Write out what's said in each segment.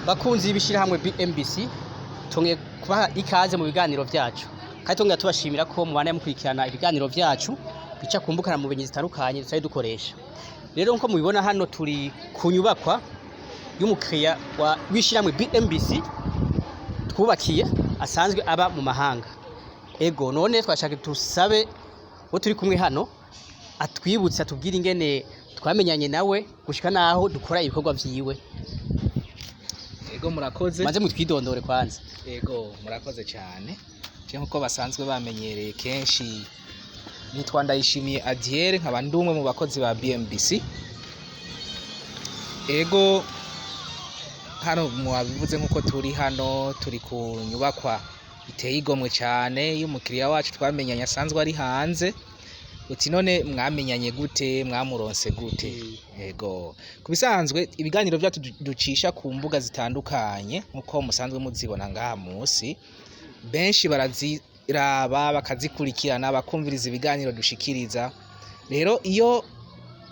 Bakunzi b'ishirahamwe BMBC tongeye kubaha ikaze mu biganiro vyacu. Kandi tongeye tubashimira ko mubana mukurikirana ibiganiro vyacu bica kumbukana mu binyi zitandukanye tsaye dukoresha. Rero nko mubibona hano turi kunyubakwa y'umukiriya w'ishirahamwe BMBC twubakiye asanzwe aba mu mahanga. Ego none twashaka tusabe wo turi kumwe hano atwibutse atubwira ingene twamenyanye nawe gushika naho dukora ibikorwa vyiwe. Ego murakoze. Maze mutwidondore kwanza. Ego murakoze cyane. Je nkuko basanzwe bamenyereye kenshi nitwa Ndayishimiye Adiere nkaba ndumwe mu bakozi ba BMBC. Ego hano mwabivuze nkuko turi hano turi ku nyubakwa iteye igomwe cyane y'umukiriya wacu twamenyanye asanzwe ari hanze. Uti none mwamenyanye gute mwamuronse gute? Ego kubisanzwe ibiganiro byacu ducisha ku mbuga zitandukanye nkuko musanzwe muzibona ngaha munsi, benshi baraziraba bakazikurikirana bakumviriza ibiganiro dushikiriza. Rero iyo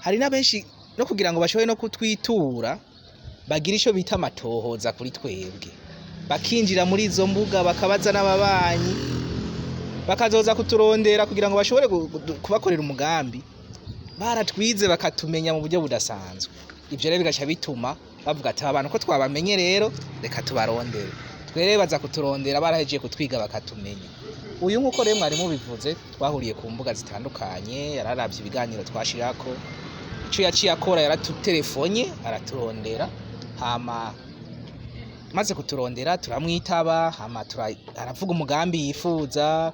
hari na benshi no kugira ngo bashoboye no kutwitura bagira ico bita amatohoza kuri twebwe, bakinjira muri izo mbuga bakabaza n'ababanyi bakazoza kuturondera kugira ngo bashobore kubakorera umugambi, baratwize bakatumenya mu buryo budasanzwe. Ivyo rero bigaca bituma bavuga ati abantu ko twabamenye rero reka tubarondere. Twere baza kuturondera barahejeje kutwiga bakatumenya. Uyu nkuko rero mwari mubivuze twahuriye ku mbuga zitandukanye, yararavye ibiganiro twashirako, ico yaciye akora yaratutelefone araturondera, hama maze kuturondera turamwitaba, hama aravuga umugambi yifuza,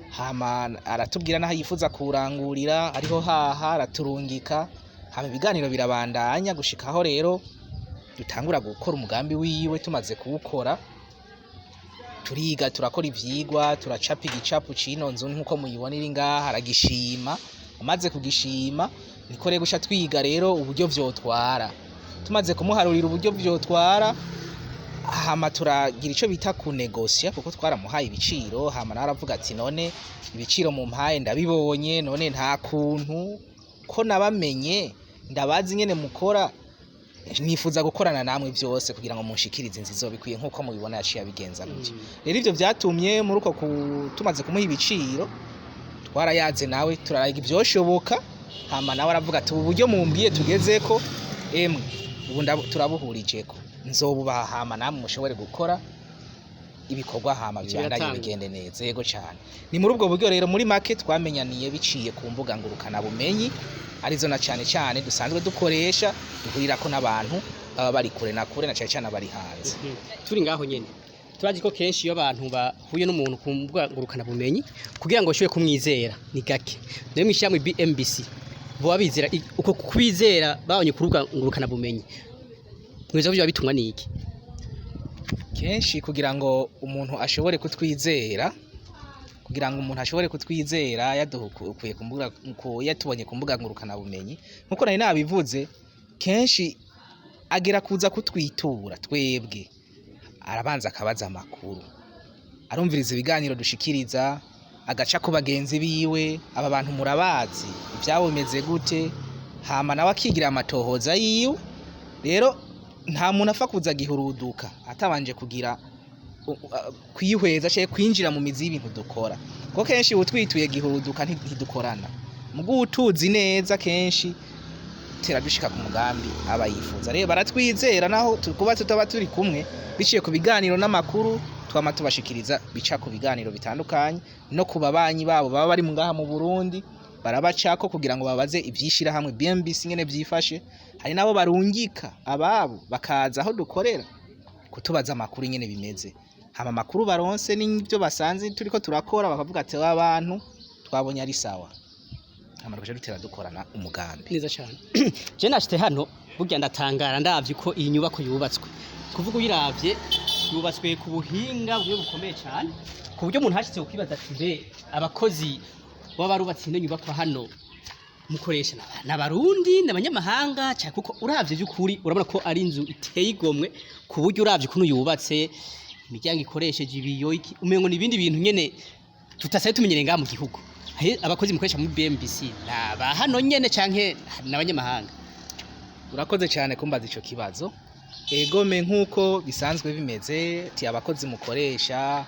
hama aratubwira naho yifuza kurangurira, ariho haha araturungika, hama ibiganiro birabandanya gushikaho rero dutangura gukora umugambi wiwe. Tumaze kuwukora turiga turakora ivyigwa, turacapa igicapu cino nzu nkuko muyibona iri ngaha, aragishima. Amaze kugishima niko rero gusha twiga rero uburyo vyotwara. Tumaze kumuharurira uburyo vyotwara, hama turagira ico bita kunegosia kuko twaramuhaye ibiciro. Hama naravuga ati none ibiciro mu mpaye ndabibonye, none nta kuntu ko nabamenye ndabazi nyene mukora, nifuza gukorana namwe byose kugira ngo munshikirize inzizo bikwiye nkuko mubibona yaciye abigenza gutyo. Rero ivyo vyatumye muri uko tumaze kumuha ibiciro twarayaze nawe turaraga ivyoshoboka. Hama nawe aravuga ati ubu buryo mumbwiye tugezeko emwe ubu turabuhurijeko, nzobubaha hama namwe mushobore gukora ibikorwa hama byandanye bigende neza. Yego cyane. Ni muri ubwo buryo rero muri make twamenyaniye biciye ku mbuga ngurukana bumenyi arizo na cyane cyane dusanzwe dukoresha, duhurira ko n'abantu baba bari kure na kure na cyane cyane bari hanze. Turi ngaho nyene turazi ko kenshi iyo abantu bahuye n'umuntu ku mbuga ngurukana bumenyi kugira ngo bashobore kumwizera ni gake. Nayo mwishyamwe BMBC bo abizera uko kwizera babonye ku rubuga ngurukana bumenyi mwiza byo bitumwa niki? Kenshi kugira ngo umuntu ashobore kutwizera, yaduhukuye ku mbuga ko yatubonye ku mbuga ngurukana bumenyi nkuko nari nabivuze, kenshi agera kuza kutwitura twebwe, arabanza akabaza amakuru, arumviriza ibiganiro dushikiriza, agaca ku bagenzi biwe, aba bantu murabazi ivyabo bimeze gute, hama nawe akigira amatohoza yiwe. Rero nta muntu apfa kuza gihuruduka atabanje kugira kwihweza cyo kwinjira mu mizi y'ibintu dukora, kuko kenshi utwituye gihuruduka ntidukorana. Mugu utuzi neza kenshi teradushika ku mugambi aba yifuza. Rero baratwizera naho kuba tutaba turi kumwe, biciye ku biganiro n'amakuru twama tubashikiriza bica ku biganiro bitandukanye no ku babanyi babo baba bari ngaha mu Burundi, barabacako kugira ngo babaze ivyishirahamwe BMBC ngene vyifashe. Hari nabo barungika ababo bakaza aho dukorera kutubaza amakuru ngene bimeze, hama amakuru baronse n'ibyo basanze turiko turakora bakavuga ati abantu twabonye ari sawa, hama ruje dutera dukorana umugambi neza cyane. Je nashite hano burya ndatangara ndavye ko iyi nyubako yubatswe, kuvuga uyiravye yubatswe ku buhinga bumwe bukomeye cyane ku buryo umuntu hashitse ukibaza ati mbe abakozi baba barubatse ino nyubako hano mukoresha n'abarundi n'abanyamahanga cyane, kuko uravye by'ukuri urabona ko ari inzu iteye igomwe ku buryo uravye kuno yubatse, imiryango ikoresheje ibiyo umengo n'ibindi bintu nyene tutasaye tumenyere ngaha mu gihugu. Abakozi mukoresha muri BMBC hano nyene canke n'abanyamahanga? Urakoze cyane kumbaza ico kibazo. egome nk'uko bisanzwe bimeze ti abakozi mukoresha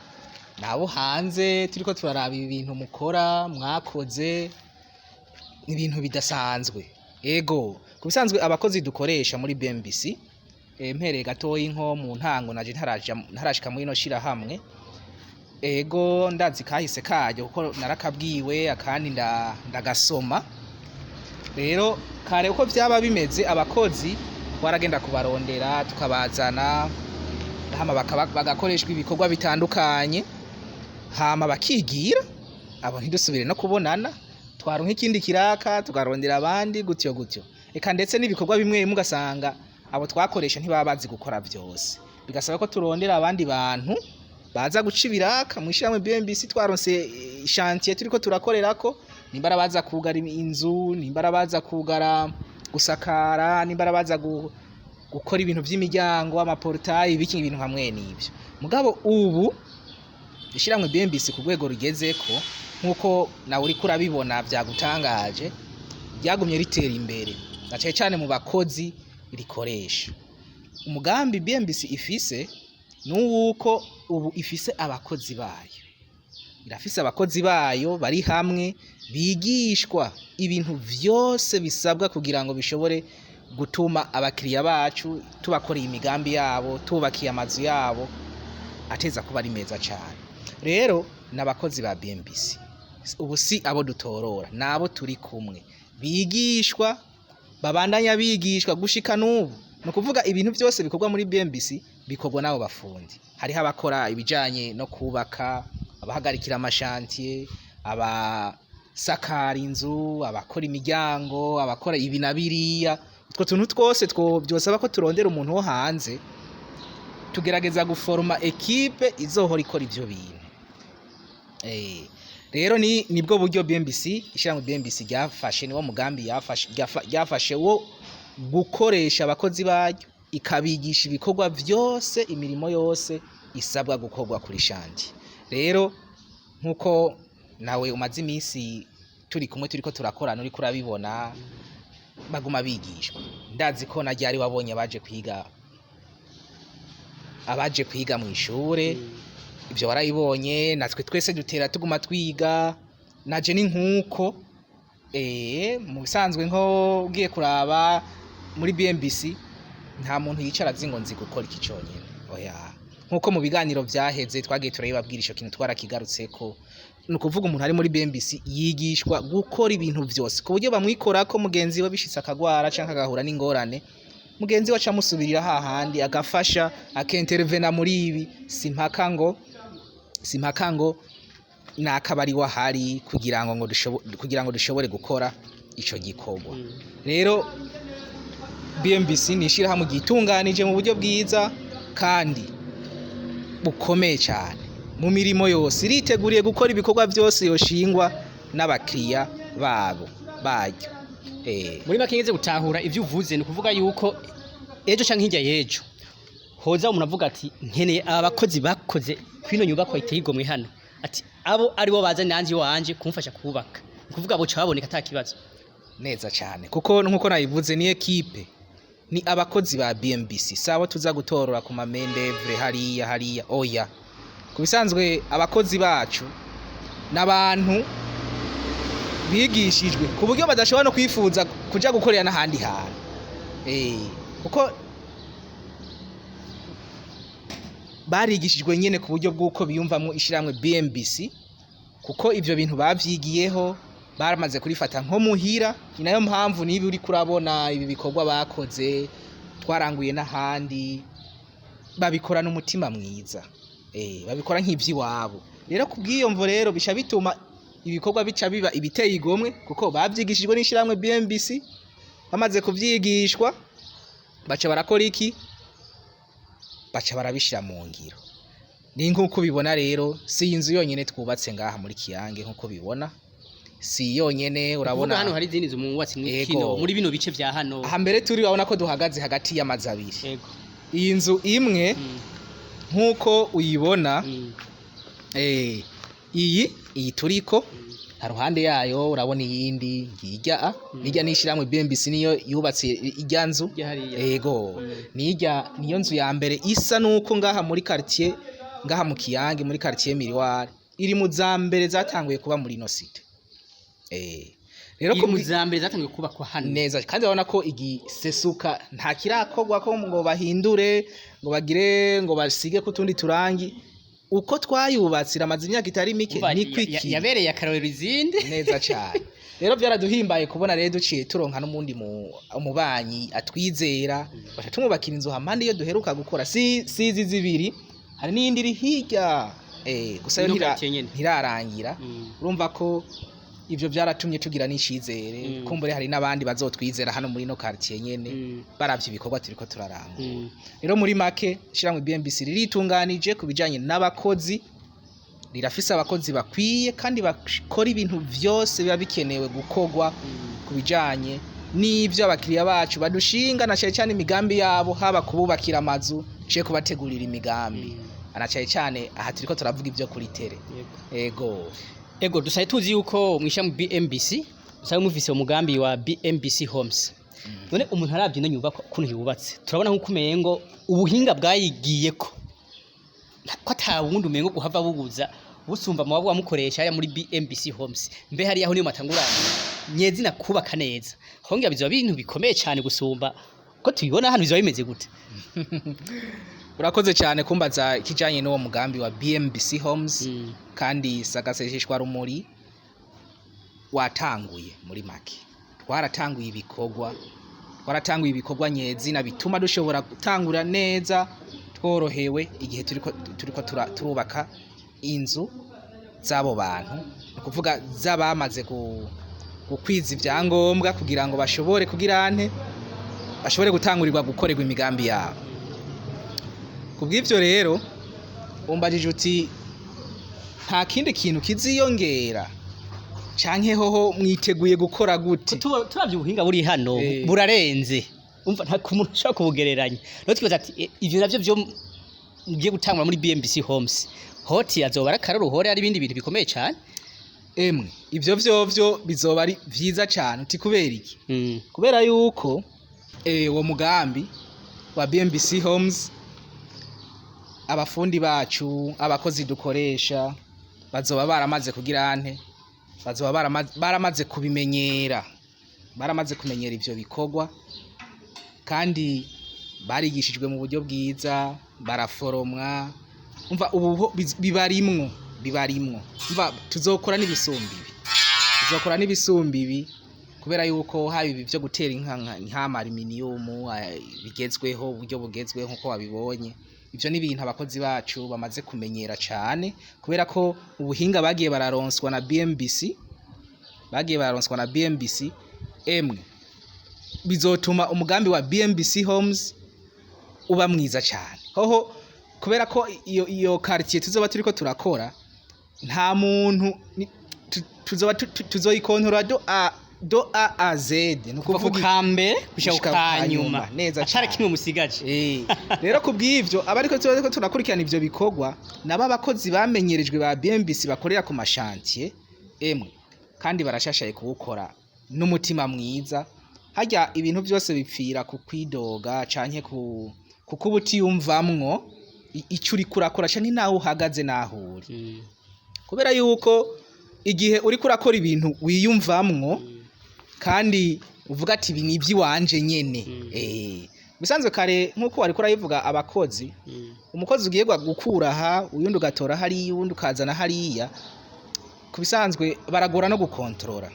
nabo hanze turiko turaraba ibintu mukora mwakoze ibintu bidasanzwe ego kubisanzwe abakozi dukoresha muri BMBC mpereye gatoyi nko mu ntango naje ntarashika muri no shirahamwe ego ndazi kahise kajyo kuko narakabwiwe akandi ndagasoma rero kare uko byaba bimeze abakozi waragenda kubarondera tukabazana hama bagakoreshwa ibikorwa bitandukanye hama bakigira abo ntidusubire no kubonana twaronka ikindi kiraka tugarondera abandi gutyo gutyo eka ndetse n'ibikorwa bimwe mugasanga abo twakoresha ntibabazi gukora byose bigasaba ko turondera abandi bantu baza guca ibiraka mu ishirahamwe BMBC twaronse chantier turiko turakorerako nimbara baza kugara inzu nimbara baza kugara gusakara nimbara baza gukora ibintu by'imiryango amaportail ibiki ibintu hamwe n'ibyo mugabo ubu ishirahamwe BMBC ku rwego rugezeko nkuko nawe uri kurabibona byagutangaje byagumye ritera imbere nacaye cyane mu bakozi rikoresha umugambi BMBC ifise nuko ubu ifise abakozi bayo irafise abakozi bayo bari hamwe bigishwa ibintu vyose bisabwa kugira ngo bishobore gutuma abakiriya bacu tubakoreye imigambi yabo tubakiye amazu yabo ateza kuba ari meza cyane rero n'abakozi ba BMBC ubu si abo dutorora nabo turi kumwe bigishwa babandanya bigishwa gushika n'ubu no kuvuga ibintu byose bikorwa muri BMBC bikorwa nabo bafundi hariho abakora ibijanye no kubaka abahagarikira amashantier abasakara inzu abakora imiryango abakora ibi na biriya utwo tuntu twose byosaba ko turondera umuntu wo hanze tugerageza guforma equipe izohora ikora ivyo bintu rero nibwo buryo BMBC ishirahamwe BMBC ryafashe niwo mugambi yafashe wo gukoresha abakozi baryo ikabigisha ibikorwa byose imirimo yose isabwa gukorwa kuri shanti rero nkuko nawe umaze iminsi turi kumwe turiko turakorana uri kurabibona baguma bigishwa ndazi ko najyari wabonye abaje kwiga mu ishure ibyo warayibonye natwe twese dutera tuguma twiga naje ni nkuko mu bisanzwe nko ugiye kuraba muri BMBC nta muntu yicara azingo nzi gukora iki cyonyine oya nkuko mu biganiro byaheze twagiye turayibabwira ico kintu twarakigarutseko nukuvuga umuntu ari muri BMBC yigishwa gukora ibintu byose ku buryo bamwikora ko mugenzi we bishitse akagwara canka agahura n'ingorane mugenzi wacu amusubirira hahandi agafasha akintervena muri ibi simpaka ngo nakabari wahari kugira ngo dushobore gukora ico gikorwa rero BMBC nishira hamwe gitunganije mu buryo bwiza kandi bukomeye cyane mu mirimo yose iriteguriye gukora ibikorwa byose yoshingwa n'abakiriya bayo muri makinze gutahura ivyo uvuze ni kuvuga yuko ejo canke hirya yejo hoza umuntu avuga ati nkeneye abakozi bakoze kwino nyubako iteyigomwe hano ati abo ari bo baza nanzi wanje kumfasha kubaka ni kuvuga abo caboneka atakibazo neza cyane kuko nkuko nayivuze ni equipe ni abakozi ba BMBC sabo tuza gutorora ku mamendevre hariya oya kubisanzwe abakozi bacu nabantu bigishijwe ku buryo badashobora no kwifuza kuja gukorera n'ahandi hantu kuko barigishijwe nyene ku buryo bw'uko biyumvamwo ishiramwe BMBC kuko ivyo bintu bavyigiyeho baramaze kurifata nko muhira inayo mpamvu nibi uri kurabona ibi bikorwa bakoze twaranguye n'ahandi babikora n'umutima mwiza babikora nk'ivyiwabo rero kubwiyomvo rero bisha bituma ibikorwa bica biba ibiteye igomwe kuko bavyigishijwe n'ishiramwe BMBC bamaze kuvyigishwa baca barakora iki baca barabishira mu ngiro ni nkuko bibona rero si inzu yonyene twubatse ngaha muri Kiyange nkuko bibona si yonyene urabona hano hari izindi zumuwatsi n'ikino muri bino bice vya hano aha mbere turi urabona ko duhagaze hagati y'amazi abiri iyi nzu imwe nkuko uyibona iyi turiko haruhande yayo urabona iyindi ngirya nijya n'ishirahamwe BMBC niyo yubatse ijya nzu yego niyo nzu ya mbere isa nuko ngaha muri quartier ngaha mu Kiyange muri quartier Miroir iri mu zambere zatanguye kuba muri no site rero ko mu zambere zatanguye kuba kwa hano neza kandi urabona ko igisesuka nta kirakogwa ko ngo bahindure ngo bagire ngo basige kutundi turangi uko twayubatsira amazi imyaka itari mike ni kwiki yabereye akarorero izindi neza cyane rero byaraduhimbaye kubona rero duciye turonka n'umundi umubanyi atwizera basha tumubakira inzu hamande iyo duheruka gukora sizi zibiri hari n'indi iri hirya gusa yo ntirarangira urumva ko ivyo byaratumye tugira n'icizere kumbure hari nabandi bazotwizera hano muri no quartier nyene baravye ibikorwa turiko turaranga rero muri make shiramwe BMBC riritunganije kubijanye n'abakozi rirafise abakozi bakwiye kandi bakora ibintu vyose biba bikenewe gukogwa kubijanye n'ivyo abakiriya bacu badushinga na cyane imigambi yabo haba kububakira amazu cye kubategurira imigambi anacaye cyane aha turiko turavuga ivyo kuri tere ego dusaye tuzi yuko mwisha mu BMBC dusaye mufise umugambi wa BMBC Homes none umuntu aravye no nyubako kuntu yubatse turabona nko kumengo ubuhinga bwayigiye ko ata wundi umengo guhava buguza busumba mu babo mukoresha ya muri BMBC Homes mbe hari yaho niyo matangura nyezi na kubaka neza hongira bizo bintu bikomeye cyane gusumba ko tubibona hano bizo bimeze gute urakoze cyane kumbaza kijanye n'uwo mugambi wa BMBC Homes kandi sagaseshishwa rumuri watanguye muri make twaratanguye ibikorwa nyezi na bituma dushobora gutangura neza tworohewe igihe turiko turubaka inzu zabo bantu kuvuga zabamaze gukwiza ivyangombwa kugira ngo bashobore gutangurirwa gukorerwa imigambi yabo kubw'ivyo rero umbajije uti nta kindi kintu kiziyongera canke hoho mwiteguye gukora gute turavye ubuhinga buri hano burarenze umva nta kumuntu ashaka kubugereranya no twibaza ati ivyo navyo byo ngiye gutangura muri BMBC Homes hoti azoba arakarorohore ari ibindi bintu bikomeye cyane ivyo vyovyo bizoba ari vyiza cyane uti kubera iki kubera yuko uwo mugambi wa BMBC Homes abafundi bacu abakozi dukoresha bazoba baramaze kugira ante bazoba baramaze kubimenyera kumenyera ivyo bikorwa kandi barigishijwe mu buryo bwiza baraforomwa umva ubu bibarimwo umva tuzokora n'ibisumbibi kubera yuko habi ibi byo gutera nk'ama aluminium bigezweho uburyo bugezweho nko wabibonye ivyo ni ibintu abakozi bacu bamaze kumenyera cyane kubera ko ubuhinga bagiye bararonswa na BMBC bizotuma umugambi wa BMBC Homes uba mwiza cyane hoho kubera ko iyo quartier tuzoba turiko turakora nta muntu tuzoyikontora do a z nukuvuga kambe gushaka kanyuma neza cyane kimwe musigaje rero kubw'ivyo abariko turakurikirana ivyo bikorwa naba abakozi bamenyerejwe ba BMBC bakorera ku mashantier kandi barashashaye kuwukora n'umutima mwiza hajya ibintu byose bipfira ku kwidoga canke kuko ubutiyumvamwo icyo uri kurakora cyane nawe uhagaze nahuri kubera yuko igihe uri kurakora ibintu wiyumvamwo kandi uvuga ati ibi nibyi wanje nyene bisanzwe kare nkuko wari kurayivuga abakozi umukozi ugiye gukura aha uyundi ugatora hari uwundi ukazana hariya kubisanzwe baragora no gukontrola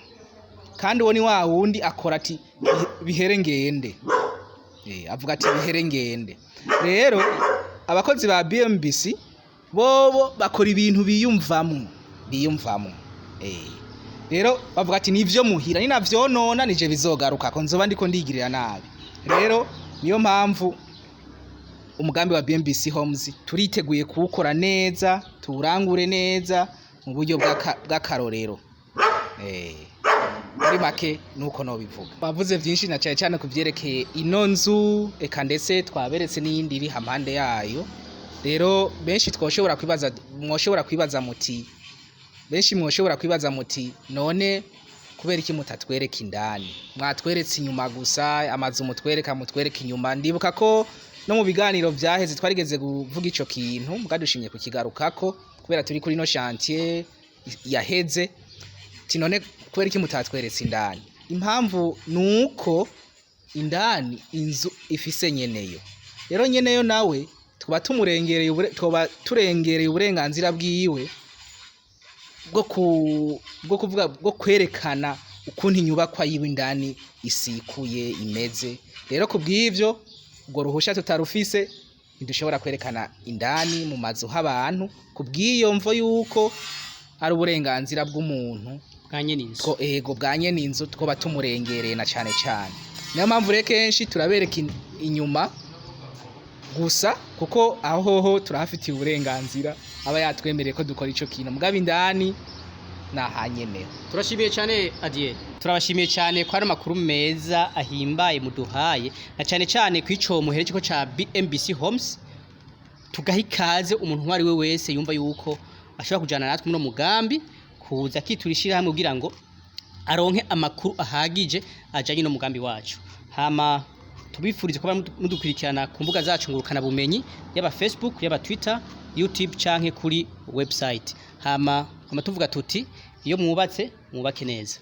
kandi uwo ni wa wundi akora ati bihere ngende avuga ati bihere ngende rero abakozi ba BMBC bobo bakora ibintu biyumvamwo rero bavuga ati nivyo muhira ni navyo nona nije bizogaruka ko nzoba ndiko ndigirira nabi rero niyo mpamvu umugambi wa BMBC Homes turiteguye kuwukora neza turangure neza mu buryo bw'akarorero muri make nuko no bivuga bavuze byinshi na cyane kuvyerekeye ino nzu eka ndetse twaberetse n'iyindi iri hampande yayo rero benshi mwoshobora kwibaza muti benshi mwoshobora kwibaza muti none kubera iki mutatwereka indani mwatweretse inyuma gusa amazu mutwereka inyuma ndibuka ko no mu biganiro vyaheze twarigeze kuvuga ico kintu mukadushimye kukigarukako kubera turi kuri no chantier yaheze tinone kubera iki mutatweretse indani impamvu nuko indani inzu ifise nyeneyo rero nyeneyo nawe tuba turengereye uburenganzira bwiwe bwo kuvuga bwo kwerekana ukuntu inyubakwa yiwe indani isikuye imeze rero kubw'ivyo ubwo ruhusha tutarufise ntidushobora kwerekana indani mu mazu h'abantu kubw'iyo mvo yuko ari uburenganzira bw'umuntu bwanye n'inzu ko ego bwanye n'inzu twoba tumurengereye na cane cane niyo mpamvu rero kenshi turabereka inyuma gusa kuko aho hoho turahafitiye uburenganzira aba yatwemereye ko dukora ico kintu mugabo indani nahanyemera turashimiye cyane Adiel turabashimiye cyane ko ari makuru meza ahimbaye muduhaye na cyane cyane kwico muhere cyo ca BMBC Homes tugahikaze umuntu wari we wese yumva yuko ashobora kujana natwe no mugambi kuza kiturishira hamwe kugira ngo aronke amakuru ahagije ajanye no mugambi wacu hama tubifurize kuba mudukurikirana ku mbuga zacu ngurukana bumenyi yaba Facebook yaba Twitter YouTube canke kuri website hama tuvuga tuti iyo mwubatse mwubake neza.